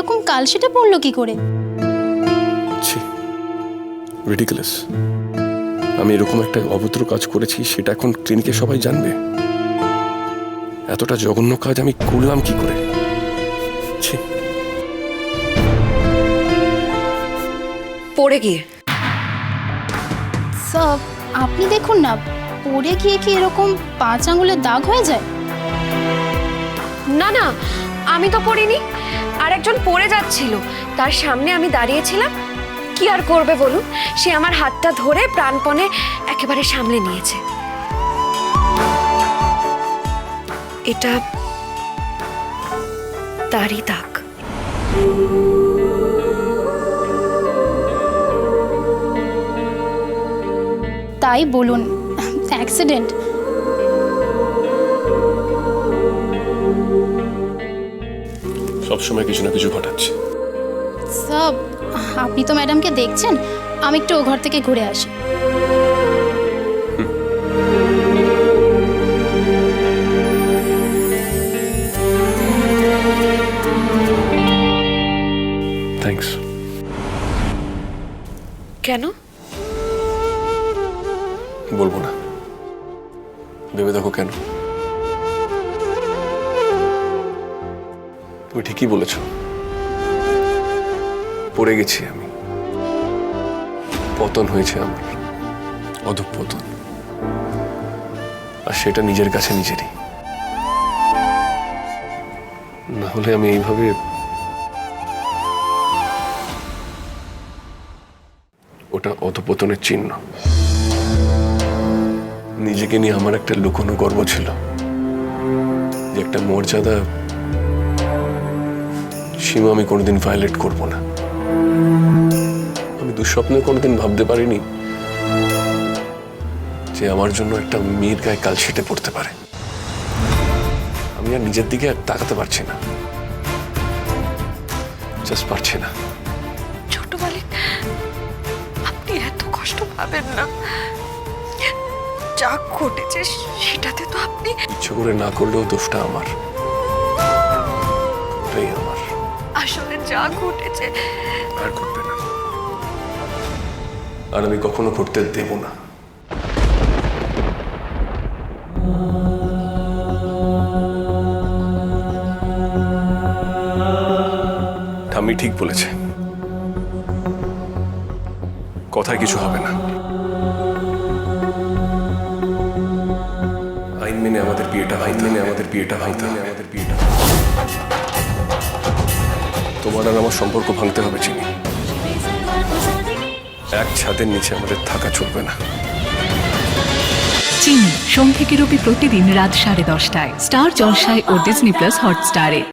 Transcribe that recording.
এরকম কালশিটে পড়লো কি করে? ছি, রিডিকুলাস। আমি এরকম একটা অভদ্র কাজ করেছি সেটা এখন ক্লিনিকে সবাই জানবে। এতটা জঘন্য কাজ আমি করলাম কি করে? ছি। পড়ে গিয়ে। স্যার আপনি দেখুন না, পড়ে গিয়ে কি এরকম 5 আঙুলের দাগ হয়ে যায়? না না, আমি তো পড়িনি, আর একজন পড়ে যাচ্ছিল, তার সামনে আমি দাঁড়িয়েছিলাম। কি আর করবে বলুন, সে আমার হাতটা ধরে প্রাণপণে একেবারে সামলে নিয়েছে। এটা তারই দাগ। তাই বলুন, অ্যাক্সিডেন্ট? সবসময় কিছু না কিছু ঘটাচ্ছে। স্যার আপনি তো ম্যাডামকে দেখছেন, আমি একটু ও ঘর থেকে ঘুরে আসি। থ্যাঙ্কস। কেন? বলবো না, ভেবে দেখো কেন। তুমি ঠিকই বলেছ, পড়ে গেছি আমি, পতন হয়েছে আমার, অধঃপতন, আর সেটা নিজের কাছে নিজেরই। না হলে আমি এইভাবে ওটা অধঃপতনের চিহ্ন। নিজেকে নিয়ে আমার একটা লুকোনো গর্ব ছিল যে একটা মর্যাদা সীমা আমি কোনোদিন ভায়োলেট করব না। আমি দুঃস্বপ্নে কোনোদিন ভাবতে পারিনি যে আমার জন্য একটা মেয়ের গায়ে কালশিটে পড়তে পারে। আমি আর নিজের দিকে আর তাকাতে পারছি না, জাস্ট পারছি না। ছোট মালিক, আপনি এত কষ্ট পাবেন না। যা ঘটেছে সেটাতে তো আপনি ইচ্ছে করে না করলেও দোষটা আমার, ওটাই আমার। আসলে যা ঘটেছে আর ঘটবে না, আর আমি কখনো ঘটতে দেব না। ঠাম্মি ঠিক বলেছে, কথায় কিছু হবে না। আইন মেনে আমাদের বিয়েটা ভাঙতে হবে, আমাদের বিয়েটা ভাঙতে হবে, আমাদের বিয়েটা। তোমার আর আমার সম্পর্ক ভাঙতে হবে চিনি। এক ছাদের নিচে আমাদের থাকা চলবে না। চিনি সোম থেকে রবি প্রতিদিন রাত 10:30টায় স্টার জলসায় ও ডিজনি প্লাস হটস্টারে।